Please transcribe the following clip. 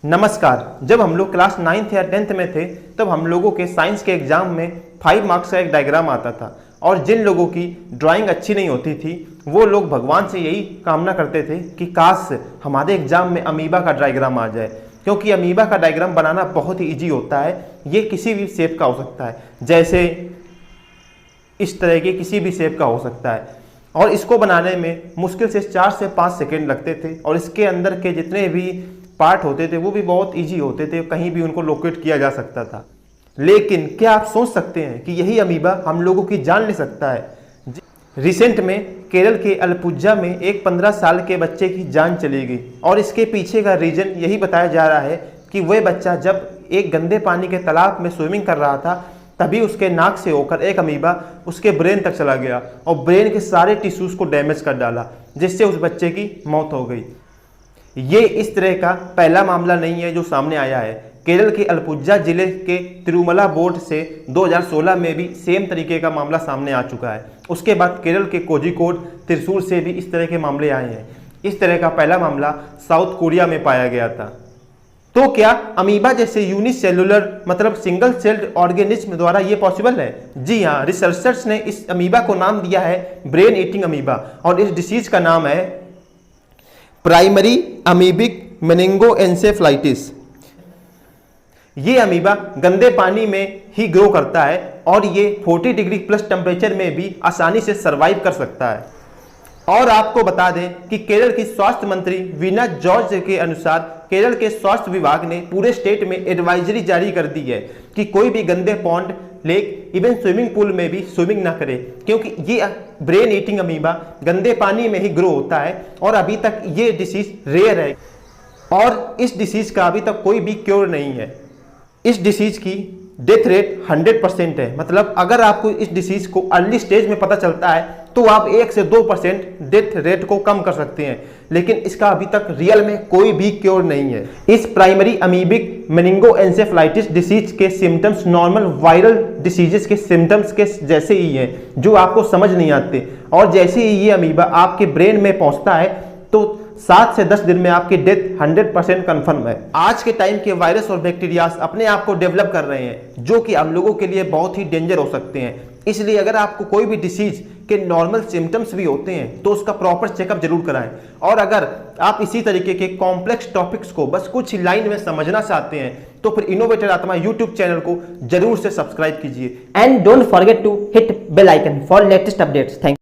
नमस्कार। जब हम लोग क्लास 9th या 10th में थे तब हम लोगों के साइंस के एग्जाम में 5 मार्क्स का एक डायग्राम आता था और जिन लोगों की ड्राइंग अच्छी नहीं होती थी वो लोग भगवान से यही कामना करते थे कि काश हमारे एग्जाम में अमीबा का डायग्राम आ जाए, क्योंकि अमीबा का डायग्राम बनाना बहुत ही ईजी होता है। ये किसी भी शेप का हो सकता है, जैसे इस तरह के किसी भी शेप का हो सकता है और इसको बनाने में मुश्किल से 4 से 5 सेकेंड लगते थे और इसके अंदर के जितने भी पार्ट होते थे वो भी बहुत इजी होते थे, कहीं भी उनको लोकेट किया जा सकता था। लेकिन क्या आप सोच सकते हैं कि यही अमीबा हम लोगों की जान ले सकता है। रिसेंट में केरल के अलपुझा में एक 15 साल के बच्चे की जान चली गई और इसके पीछे का रीजन यही बताया जा रहा है कि वह बच्चा जब एक गंदे पानी के तालाब में स्विमिंग कर रहा था तभी उसके नाक से होकर एक अमीबा उसके ब्रेन तक चला गया और ब्रेन के सारे टिश्यूज को डैमेज कर डाला, जिससे उस बच्चे की मौत हो गई। ये इस तरह का पहला मामला नहीं है जो सामने आया है। केरल के अलपुझा जिले के तिरुमला बोर्ड से 2016 में भी सेम तरीके का मामला सामने आ चुका है। उसके बाद केरल के कोझिकोड, त्रिशूर से भी इस तरह के मामले आए हैं। इस तरह का पहला मामला साउथ कोरिया में पाया गया था। तो क्या अमीबा जैसे यूनिसेलुलर मतलब सिंगल सेल्ड ऑर्गेनिज्म द्वारा ये पॉसिबल है? जी हाँ, रिसर्चर्स ने इस अमीबा को नाम दिया है ब्रेन ईटिंग अमीबा और इस डिसीज का नाम है प्राइमरी अमीबिक मेनिंगोएन्सेफलाइटिस। ये अमीबा गंदे पानी में ही ग्रो करता है और ये 40 डिग्री प्लस टेम्परेचर में भी आसानी से सर्वाइव कर सकता है। और आपको बता दें कि केरल की स्वास्थ्य मंत्री वीना जॉर्ज के अनुसार केरल के स्वास्थ्य विभाग ने पूरे स्टेट में एडवाइजरी जारी कर दी है कि कोई भी गंदे pond, lake, even swimming pool में भी स्विमिंग ना करे, क्योंकि ये ब्रेन ईटिंग अमीबा गंदे पानी में ही ग्रो होता है और अभी तक ये डिसीज रेयर है और इस डिसीज का अभी तक कोई भी क्योर नहीं है। इस डिसीज की डेथ रेट 100% है, मतलब अगर आपको इस डिसीज को अर्ली स्टेज में पता चलता है तो आप 1 से 2% डेथ रेट को कम कर सकते हैं, लेकिन इसका अभी तक रियल में कोई भी क्योर नहीं है। इस प्राइमरी अमीबिक मेनिंगोएन्सेफलाइटिस डिसीज के सिम्टम्स नॉर्मल वायरल डिसीजेस के सिम्टम्स के जैसे ही हैं जो आपको समझ नहीं आते, और जैसे ही ये अमीबा आपके ब्रेन में पहुंचता है तो 7 से 10 दिन में आपकी डेथ 100% कन्फर्म है। आज के टाइम के वायरस और बैक्टीरियाज अपने आप को डेवलप कर रहे हैं जो कि हम लोगों के लिए बहुत ही डेंजर हो सकते हैं। इसलिए अगर आपको कोई भी डिसीज के नॉर्मल सिम्टम्स भी होते हैं तो उसका प्रॉपर चेकअप जरूर कराएं। और अगर आप इसी तरीके के कॉम्प्लेक्स टॉपिक्स को बस कुछ ही लाइन में समझना चाहते हैं तो फिर इनोवेटर आत्मा यूट्यूब चैनल को जरूर से सब्सक्राइब कीजिए। And don't forget to hit bell icon for latest updates. Thank